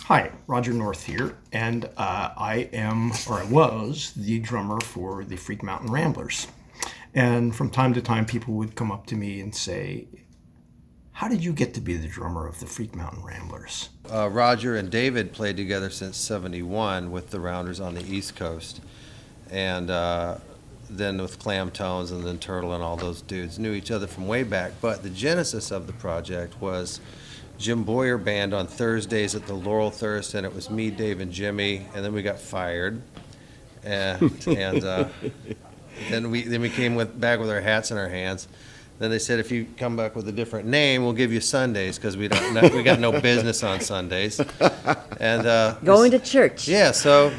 Hi, Roger North here, and I am, or I was, the drummer for the Freak Mountain Ramblers. And from time to time, people would come up to me and say, "How did you get to be the drummer of the Freak Mountain Ramblers?" Roger and David played together since '71 with the Rounders on the East Coast, and then with Clam Tones and then Turtle and all those dudes knew each other from way back. But the genesis of the project was Jim Boyer Band on Thursdays at the Laurel Thirst, and it was me, Dave, and Jimmy, and then we got fired, and then we came back with our hats in our hands. Then they said, if you come back with a different name, we'll give you Sundays, because we got no business on Sundays. And Going to church. yeah, so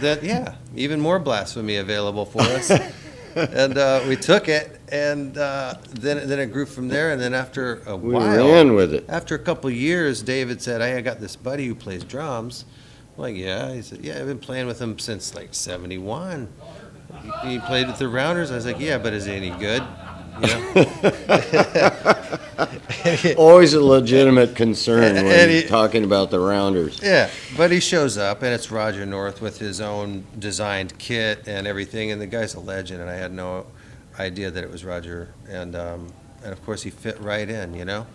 even more blasphemy available for us. And we took it, and then it grew from there. And then after a We while, ran with it. after a couple of years, David said, "Hey, I got this buddy who plays drums." I'm like, yeah. He said, "Yeah, I've been playing with him since like '71. He played with the Rounders." I was like, "Yeah, but is he any good?" You know? Always a legitimate concern And when he- talking about the Rounders. Yeah, but he shows up, and it's Roger North with his own designed kit and everything, and the guy's a legend, and I had no idea that it was Roger, and of course he fit right in, you know?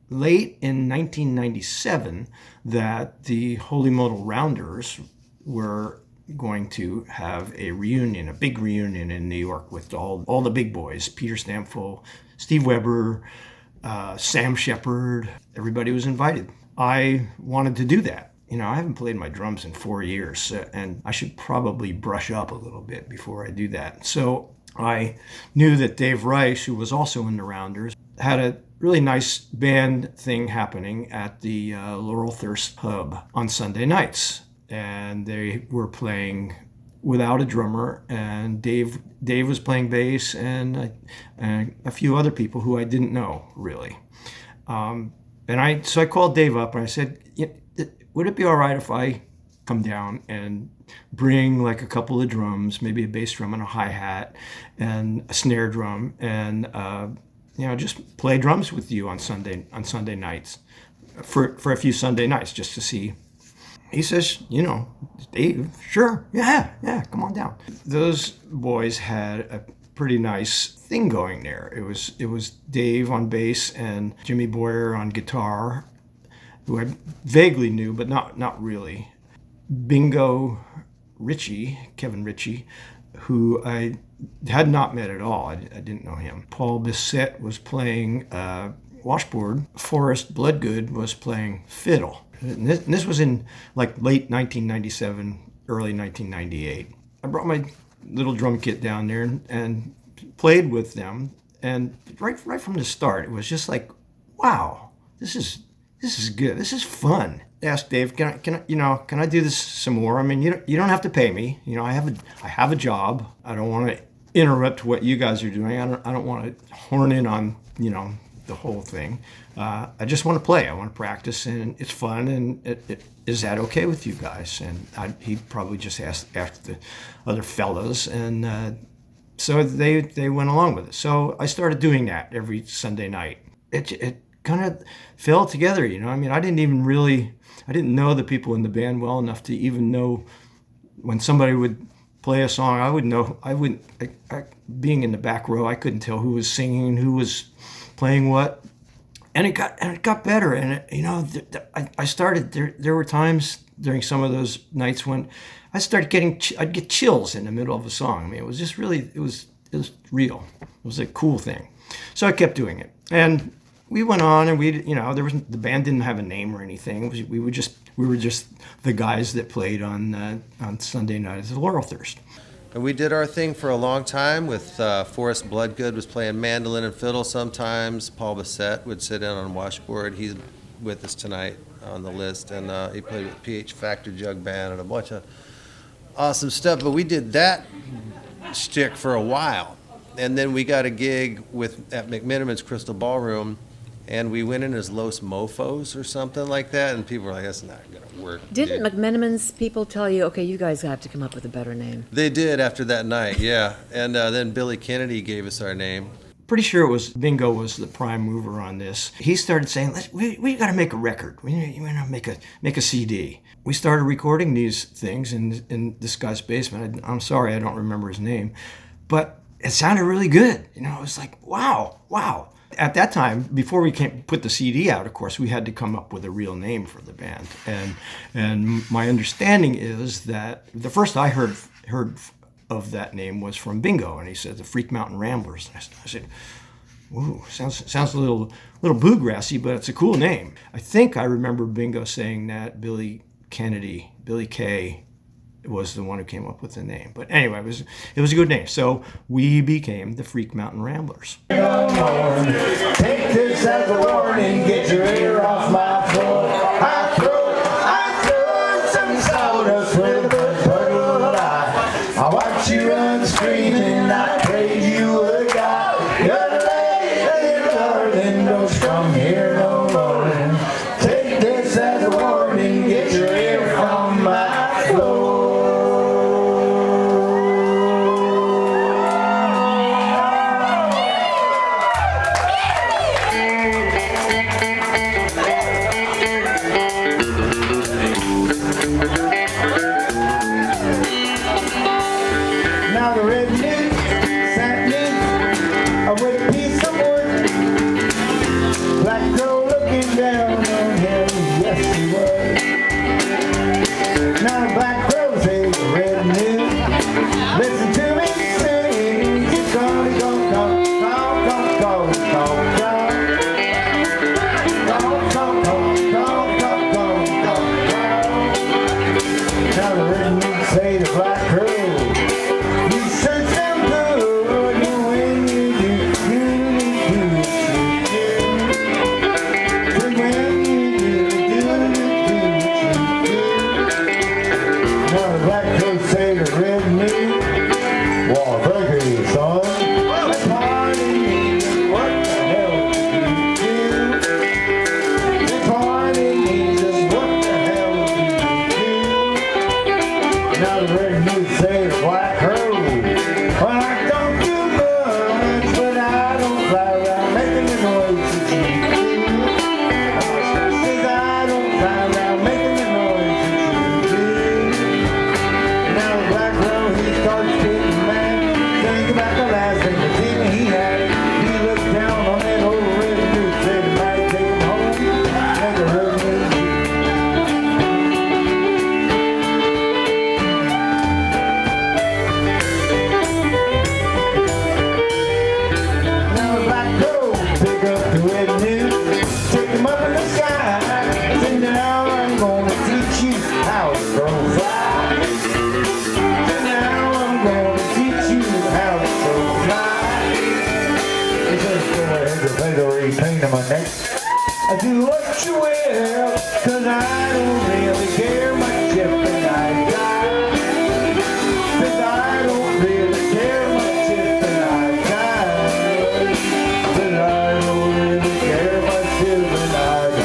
Late in 1997, that the Holy Modal Rounders were going to have a reunion, a big reunion in New York with all the big boys, Peter Stamfel, Steve Weber, Sam Shepard. Everybody was invited. I wanted to do that. You know, I haven't played my drums in 4 years, and I should probably brush up a little bit before I do that. So I knew that Dave Rice, who was also in the Rounders, had a really nice band thing happening at the Laurel Thirst Pub on Sunday nights. And they were playing without a drummer, and Dave was playing bass, and a few other people who I didn't know really. So I called Dave up and I said, "Would it be all right if I come down and bring like a couple of drums, maybe a bass drum and a hi-hat and a snare drum, and just play drums with you on Sunday nights for a few Sunday nights just to see?" He says, "Dave, sure, yeah, come on down." Those boys had a pretty nice thing going there. It was Dave on bass and Jimmy Boyer on guitar, who I vaguely knew, but not really. Bingo Ritchie, Kevin Ritchie, who I had not met at all. I didn't know him. Paul Bissett was playing washboard. Forrest Bloodgood was playing fiddle. And this was in like late 1997, early 1998. I brought my little drum kit down there and played with them. And right from the start, it was just like, wow, this is good. This is fun. I asked Dave, can I do this some more? I mean, you don't have to pay me. I have a job. I don't want to interrupt what you guys are doing. I don't want to horn in on the whole thing. I just want to play. I want to practice, and it's fun. And is that okay with you guys? And he probably just asked the other fellows, and so they went along with it. So I started doing that every Sunday night. It kind of fell together, I mean, I didn't know the people in the band well enough to even know when somebody would play a song. Being in the back row, I couldn't tell who was singing, who was playing what, and it got better. And I started. There were times during some of those nights when I'd get chills in the middle of a song. I mean, it was just really, it was real. It was a cool thing. So I kept doing it, and we went on, and the band didn't have a name or anything. We were just the guys that played on Sunday night at the Laurel Thirst. And we did our thing for a long time with Forrest Bloodgood was playing mandolin and fiddle sometimes. Paul Bissett would sit in on washboard. He's with us tonight on the list, and he played with PH Factor Jug Band and a bunch of awesome stuff. But we did that shtick for a while, and then we got a gig at McMiniman's Crystal Ballroom, and we went in as Los Mofos or something like that, and people were like, "That's not gonna work." Didn't dude." McMenamin's people tell you, okay, you guys have to come up with a better name? They did after that night, yeah. And then Billy Kennedy gave us our name. pretty sure it was Bingo was the prime mover on this. He started saying, we got to make a record. We got to make a CD. We started recording these things in this guy's basement. I'm sorry, I don't remember his name, but it sounded really good. It was like, wow. At that time, before we put the CD out, of course, we had to come up with a real name for the band. And my understanding is that the first I heard of that name was from Bingo, and he said the Freak Mountain Ramblers. And I said, "Ooh, sounds a little bluegrassy, but it's a cool name." I think I remember Bingo saying that Billy Kay, was the one who came up with the name. But anyway, it was a good name. So we became the Freak Mountain Ramblers. Take this as a warning, get your ear off my floor. I throw some sawdust with a puddle eye. I watch you run screaming, I prayed you would die. You're late, darling, don't come here no more. Take this as a warning, get your ear from my floor. Now the red news sent me a wet piece of wood. Black Crow looking down on him, yes he was. Now the Black Crow says red news, listen to me sing. Keep calling, call. Now the red news say the Black Crow. Now the red news say the Black Crow. Well, I don't do much, but I don't fly around making the noise that you do. Says I don't fly around making the noise that you do. Now the Black Crow, he starts getting mad. Think about the last thing the team he had. He looked down on that old red news, said he might take him home. And the red news. I do what you will, 'cause I don't really care much if I die. 'Cause I don't really care much if I die. 'Cause I don't really care much if I die.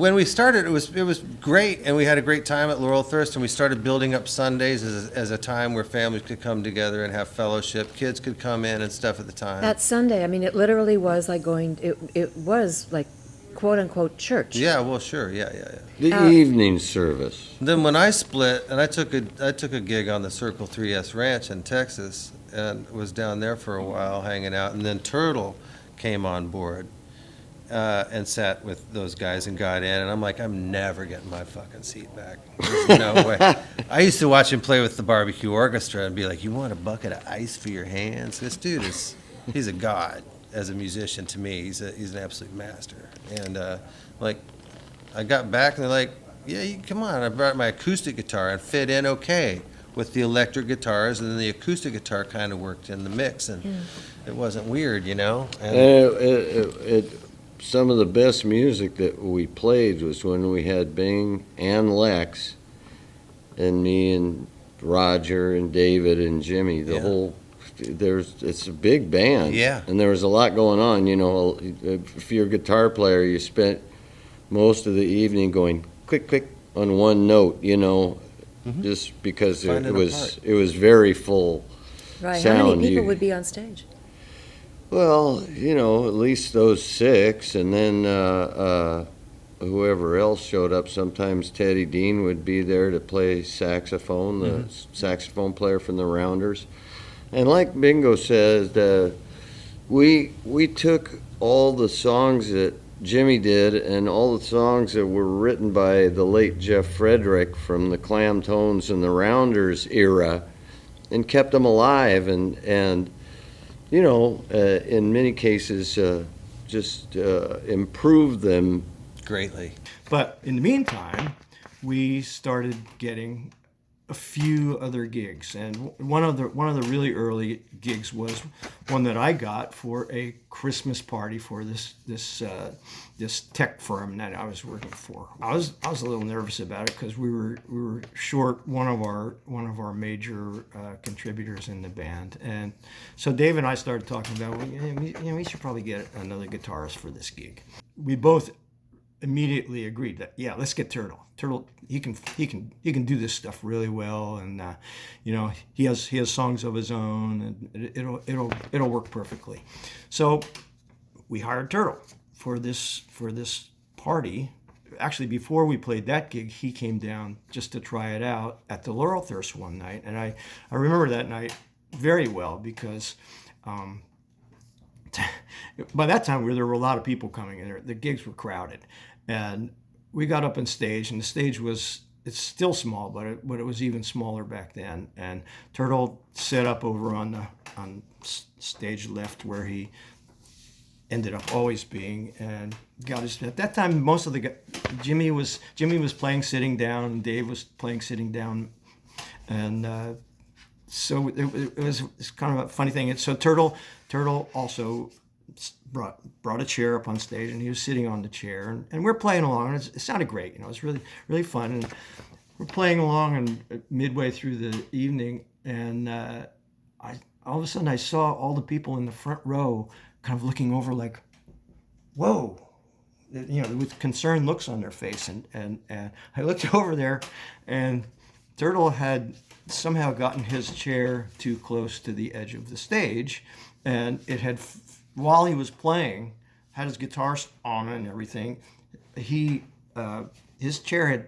when we started, it was great, and we had a great time at Laurelthirst, and we started building up Sundays as a time where families could come together and have fellowship. Kids could come in and stuff at the time. That Sunday, I mean, it literally was like it was like quote unquote church. Yeah, well, sure, yeah. The evening service. Then when I split, and I took a gig on the Circle 3S Ranch in Texas, and was down there for a while hanging out, and then Turtle came on board. And sat with those guys and got in, and I'm like, I'm never getting my fucking seat back. There's no way. I used to watch him play with the barbecue orchestra and be like, you want a bucket of ice for your hands? This dude he's a god as a musician to me. He's an absolute master. And like, I got back and they're like, yeah, come on. I brought my acoustic guitar and fit in okay with the electric guitars, and then the acoustic guitar kind of worked in the mix, and it wasn't weird, you know? And Some of the best music that we played was when we had Bing and Lex and me and Roger and David and Jimmy. It's a big band. Yeah. And there was a lot going on. You know, if you're a guitar player, you spent most of the evening going click, click on one note, you know, just because it was very full Right. sound. How many people would be on stage? Well, you know, at least those 6, and then whoever else showed up. Sometimes Teddy Dean would be there to play saxophone, the saxophone player from the Rounders. And like Bingo said, we took all the songs that Jimmy did and all the songs that were written by the late Jeff Frederick from the Clam Tones and the Rounders era and kept them alive and you know, in many cases, just improved them greatly. But in the meantime, we started getting a few other gigs, and one of the really early gigs was one that I got for a Christmas party for this tech firm that I was working for. I was a little nervous about it because we were short one of our major contributors in the band, and so Dave and I started talking about, we should probably get another guitarist for this gig. We both immediately agreed that let's get Turtle. Turtle, he can do this stuff really well, and he has songs of his own, and it'll work perfectly. So we hired Turtle for this party. Actually, before we played that gig, he came down just to try it out at the Laurelthirst one night, and I remember that night very well because by that time there were a lot of people coming in there. The gigs were crowded, and we got up on stage, and the stage it's still small, but it was even smaller back then. And Turtle set up over on stage left where he ended up always being, and got his. At that time, most of Jimmy was playing sitting down, and Dave was playing sitting down, and so it was kind of a funny thing. And so Turtle also brought a chair up on stage, and he was sitting on the chair, and we're playing along, and it sounded great. It was really, really fun, and we're playing along, and midway through the evening, and all of a sudden I saw all the people in the front row kind of looking over like, whoa, with concerned looks on their face, and I looked over there, and Turtle had somehow gotten his chair too close to the edge of the stage, and it had, while he was playing, had his guitar on and everything, his chair had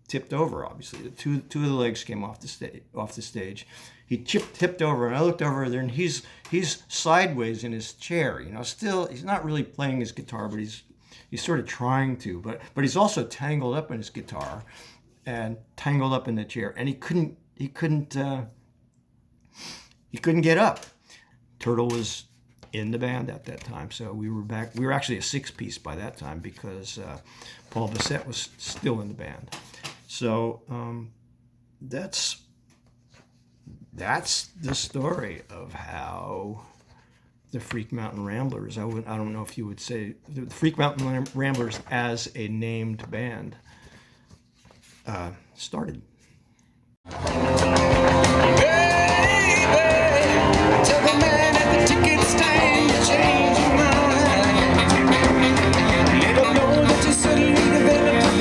tipped over. Obviously, two of the legs came off the stage. He tipped over, and I looked over there, and he's sideways in his chair. Still he's not really playing his guitar, but he's sort of trying to. But he's also tangled up in his guitar, and tangled up in the chair, and he couldn't get up. Turtle was in the band at that time, so we were back. We were actually a 6-piece by that time because Paul Bissett was still in the band. So that's the story of how the Freak Mountain Ramblers, I don't know if you would say the Freak Mountain Ramblers as a named band started. Suddenly developed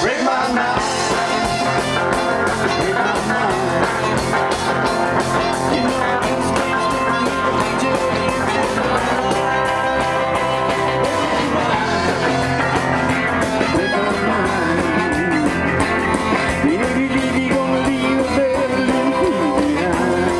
Break my mind. Break my mind. You know I just can't break my mind. Baby, baby, gonna leave a better than behind.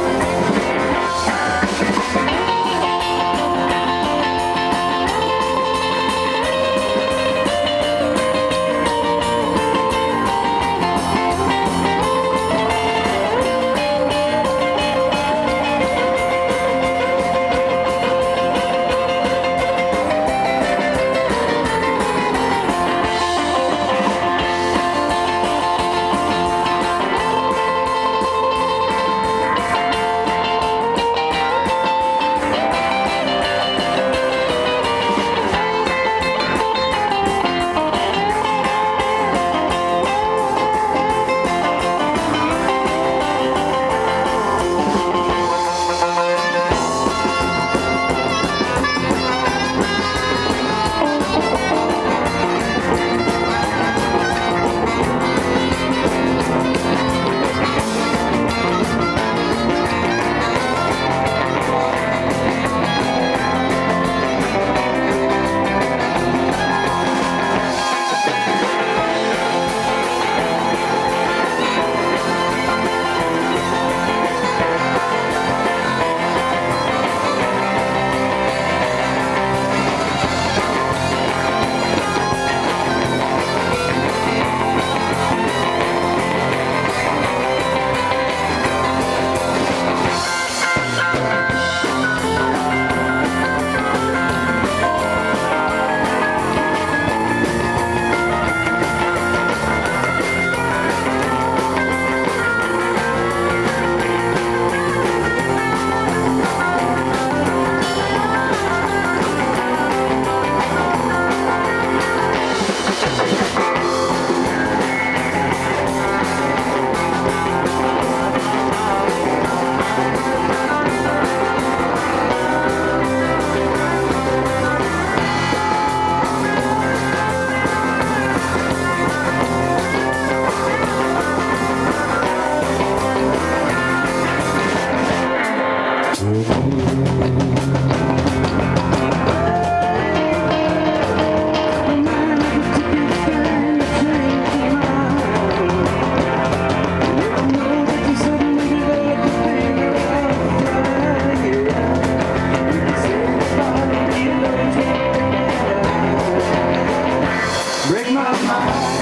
Break my mind.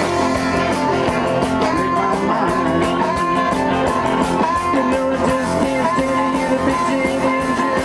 Break my mind. You know I just can't stand to hear the big jam and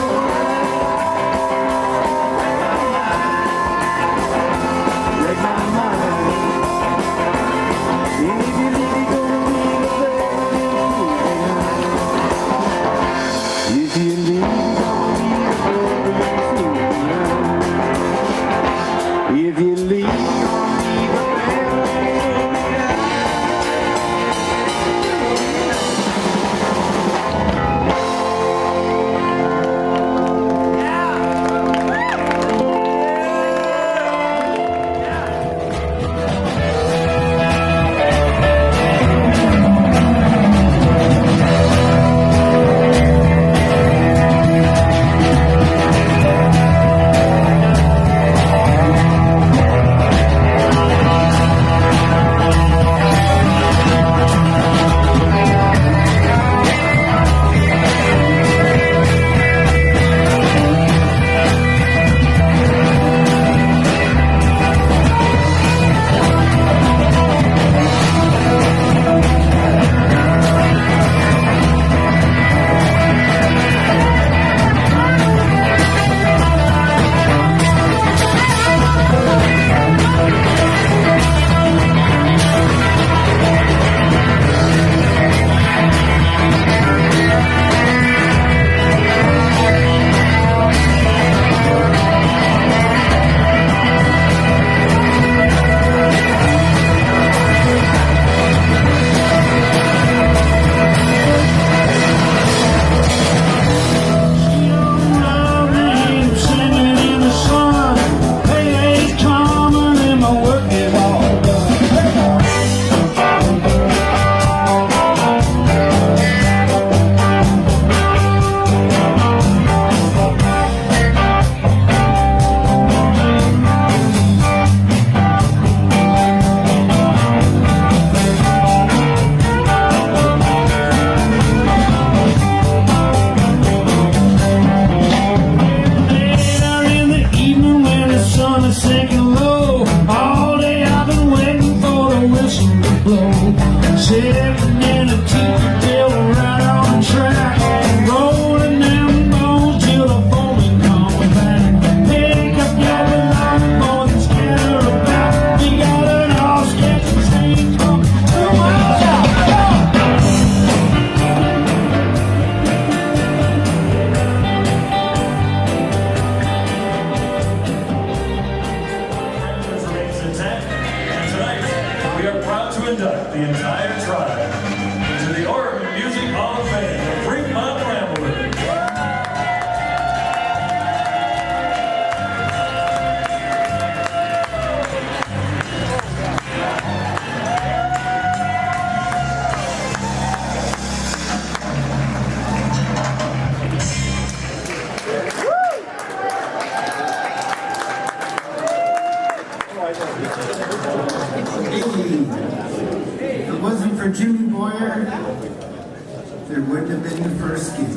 it wouldn't have been the first gig.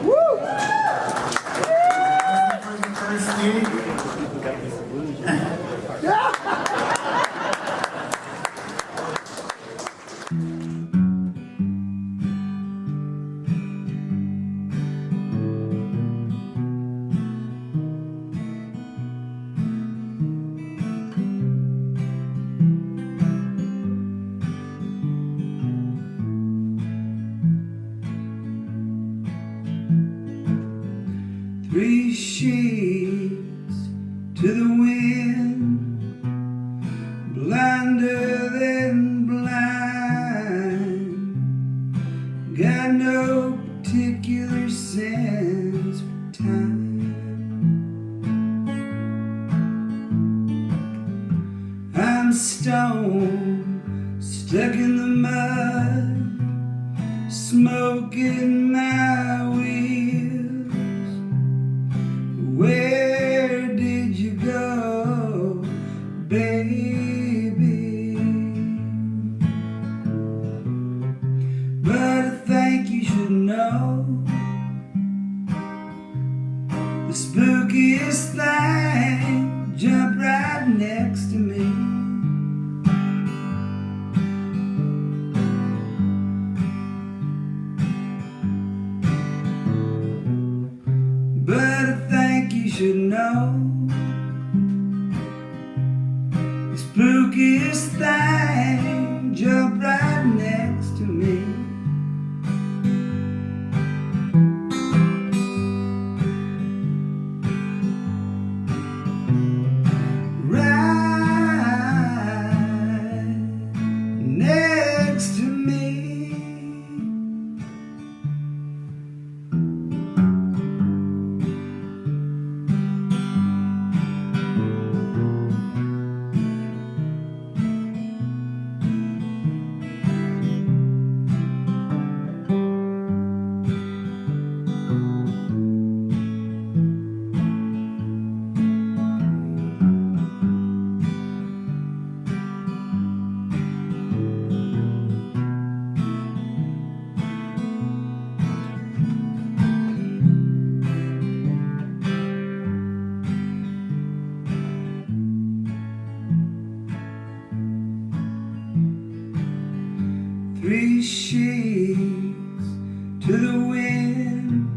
Woo! For the first gig. Three sheets to the wind, blinder than blind. Got no particular sense for time. I'm stoned, stuck in the mud, smoking my wheels. Where did you go, baby? But I think you should know the spookiest thing jumped right next to me. But I think you should know the spookiest thing jumped right next to me. Right next to me. Three sheets to the wind,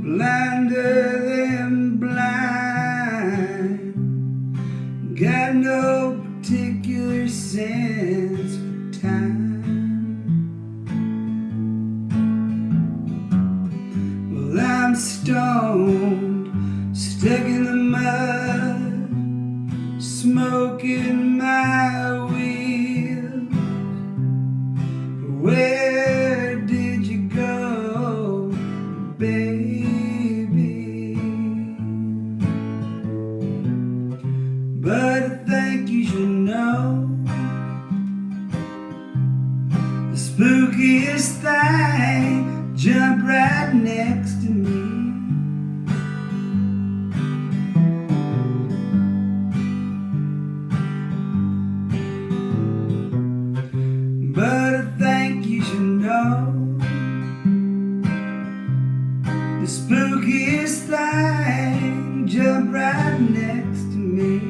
blinder than blind. Got no particular sense for time. Well, I'm stoned, stuck in the mud, smoking my weed. Where did you go, baby? But I think you should know the spookiest thing jumped right next to me. But I think you should know the spookiest thing jumped right next to me.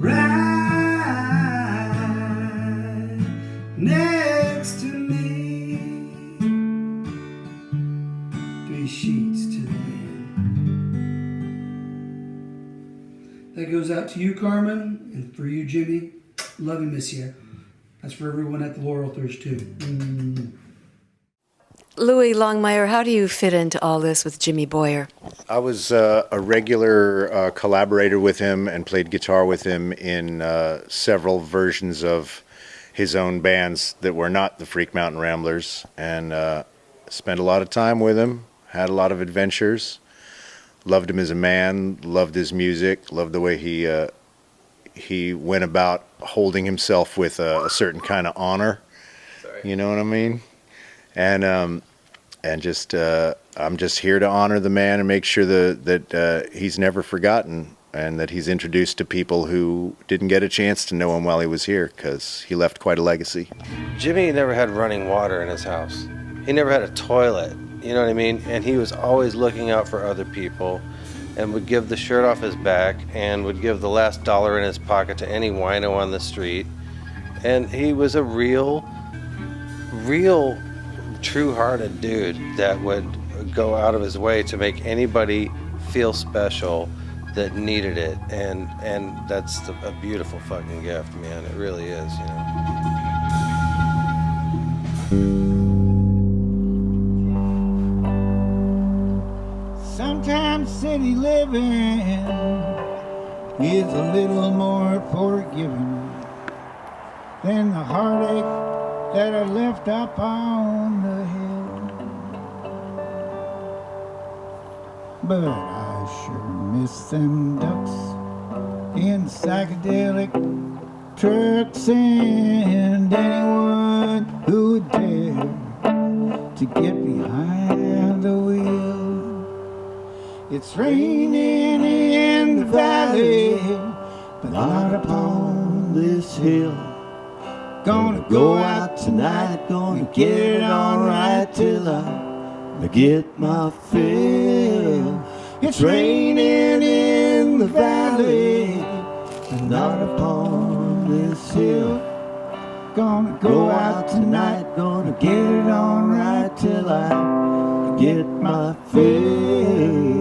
Right next to me. Three sheets to the wind. That goes out to you, Carmen, and for you, Jimmy. Love and miss you. That's for everyone at the Laurel Thirst too. Louis Longmire, how do you fit into all this with Jimmy Boyer? I was a regular collaborator with him and played guitar with him in several versions of his own bands that were not the Freak Mountain Ramblers, and spent a lot of time with him, had a lot of adventures, loved him as a man, loved his music, loved the way he went about holding himself with a certain kind of honor. You know what I mean? And just I'm just here to honor the man and make sure that he's never forgotten and that he's introduced to people who didn't get a chance to know him while he was here, because he left quite a legacy. Jimmy never had running water in his house. He never had a toilet, you know what I mean? And he was always looking out for other people and would give the shirt off his back and would give the last dollar in his pocket to any wino on the street. And he was a real true-hearted dude that would go out of his way to make anybody feel special that needed it, and that's a beautiful fucking gift, man. It really is, you know. Sometimes city living is a little more forgiving than the heartache that I left up on the hill. But I sure miss them ducks in psychedelic trucks and anyone who would dare to get behind the wheel. It's raining in the valley, but not upon this hill. Gonna go out tonight, gonna get it on right till I get my fill. It's raining in the valley, but not upon this hill. Gonna go out tonight, gonna get it on right till I get my fill.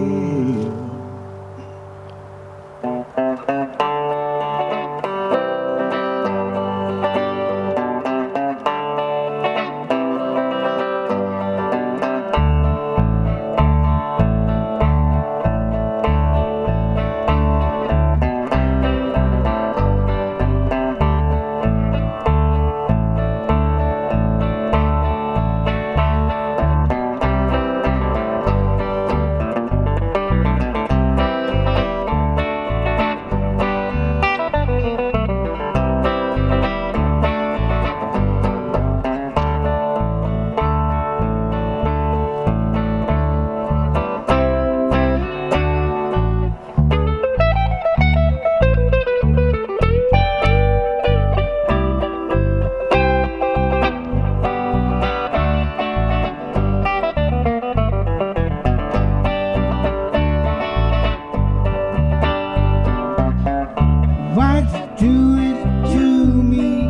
Why'd you do it to me?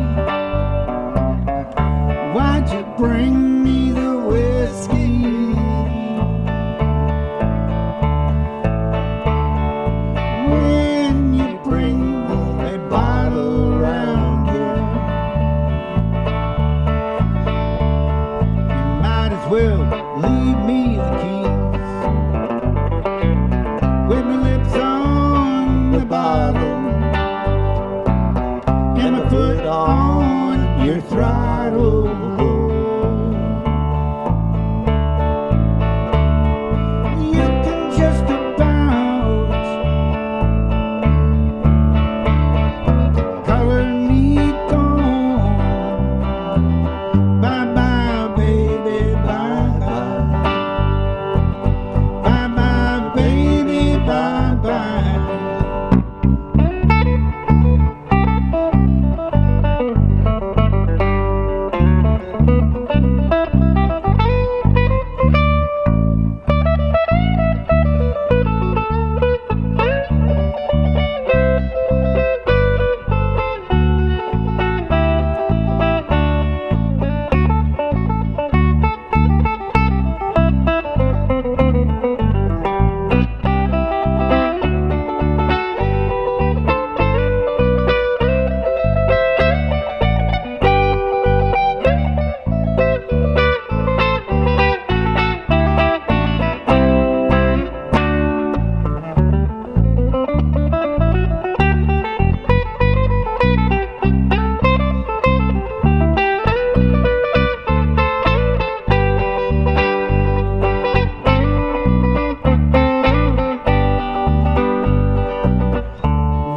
Why'd you bring me the whiskey? When you bring a bottle around here, you might as well leave me the keys with my lips on the bottle and my foot on your throttle. You can just about color me gone. Bye bye, baby, bye bye. Bye bye, baby, bye bye.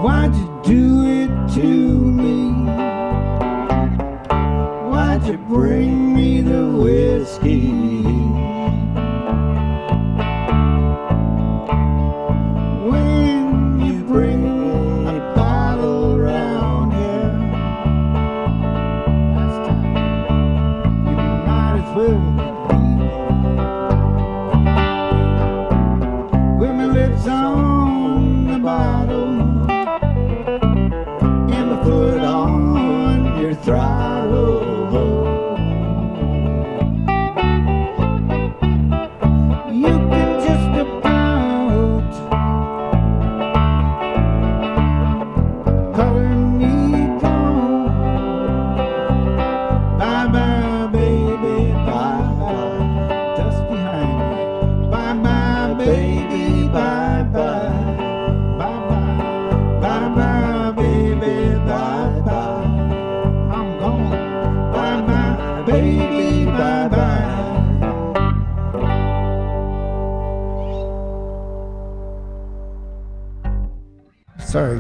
Why'd you do it to me? Why'd you bring me the whiskey? When you bring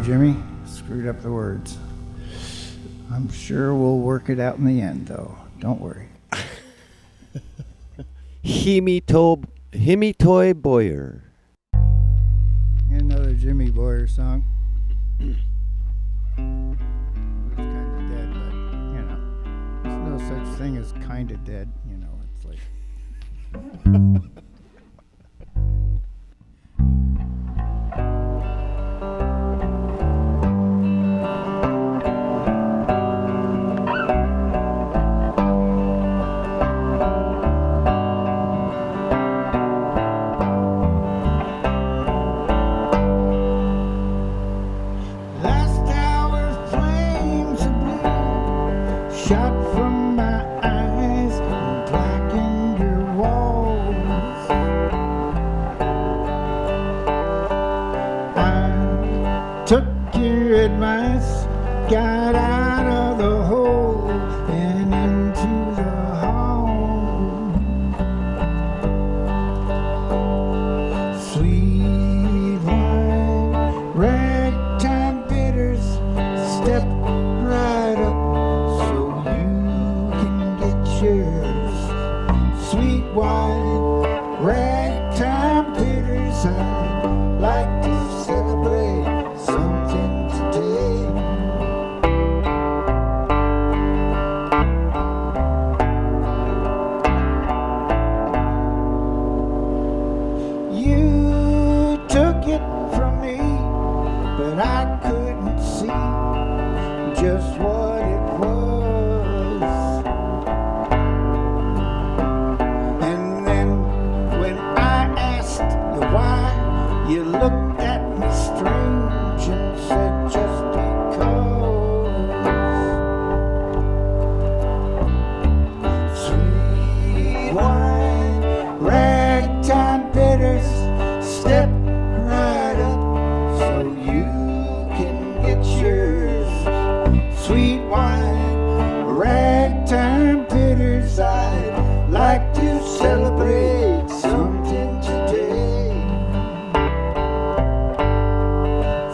Jimmy. Screwed up the words. I'm sure we'll work it out in the end, though. Don't worry. Himitoy Boyer. Another Jimmy Boyer song. It's kind of dead, but, you know, there's no such thing as kind of dead. You know, it's like. Last hour's flames of blue shot from my eyes and blackened your walls. I took your advice, got out of the hole and into the hall. Sweet wine, ragtime bitters, step right up so you can get yours. Sweet wine, ragtime bitters, I'd like to celebrate something today. You took it from me, but I couldn't see just what it was. And then when I asked you why, you looked at me strange and said just because. Sweet wine, ragtime bitters, step right up so you can get yours. Sweet wine, ragtime bitters, I'd like to celebrate something today.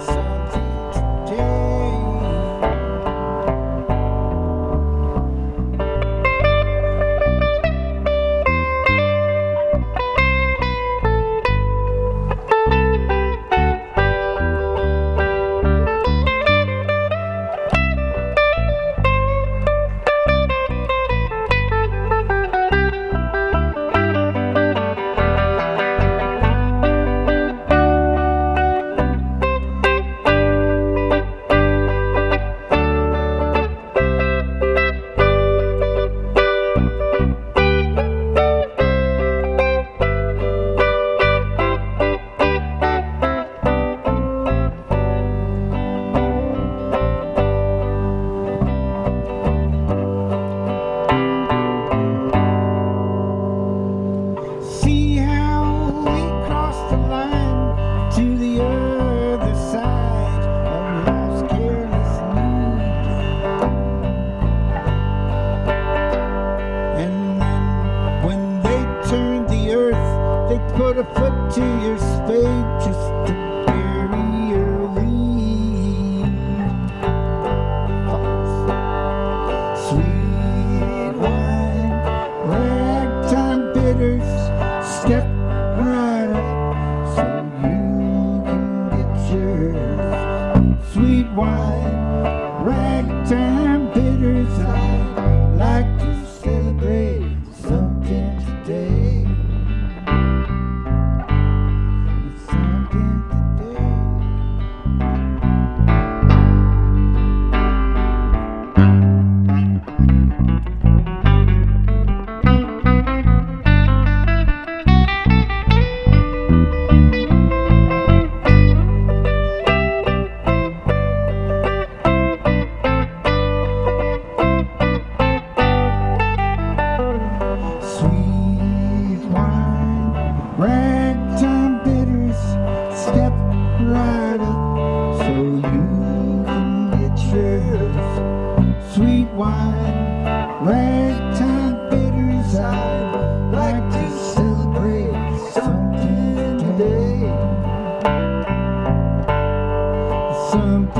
Something today. See how we crossed the line to the other side of life's careless need. And then when they turned the earth, they put a foot to your spade just to bury your lead. Sweet wine, ragtime bitters, step right up so you can get yours. Sweet wine, ragtime bitters, I'd like to celebrate something today. Something today. Sweet wine, ragtime bitters, step right up so you can get yours. Sweet wine, ragtime bitters, I'd like to celebrate something today. Something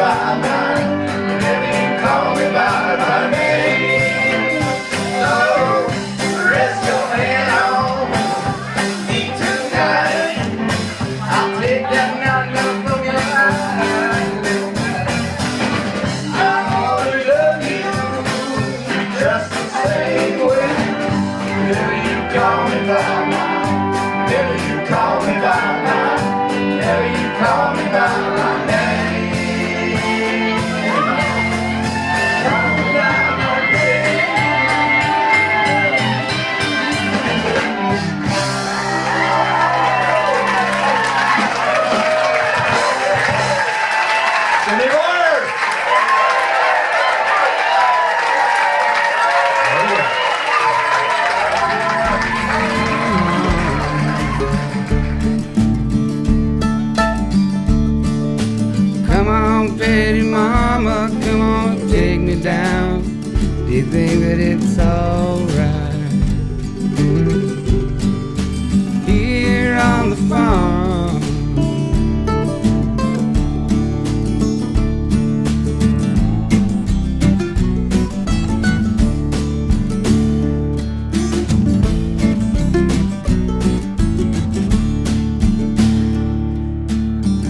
by night, whenever you call me by my name. So rest your head on me tonight. I'll take that mountain from your eyes. I always love you just the same way. Whenever you call me by night, whenever you call me by night, whenever you call me by my name. Call me by my name. Jimmy Warner! Come on, pretty mama, come on, take me down. Do you think that it's alright? Here on the farm,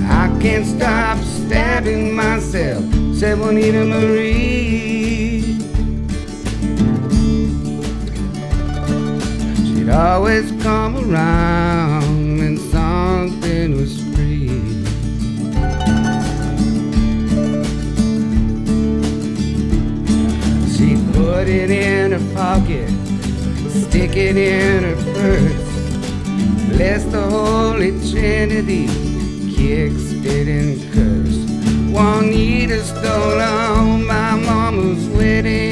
I can't stop stabbing myself, said Juanita Marie. She'd always come around when something was free. She'd put it in her pocket, stick it in her purse. Bless the Holy Trinity, kick, spit, and curse. Juanita stole on my mama's wedding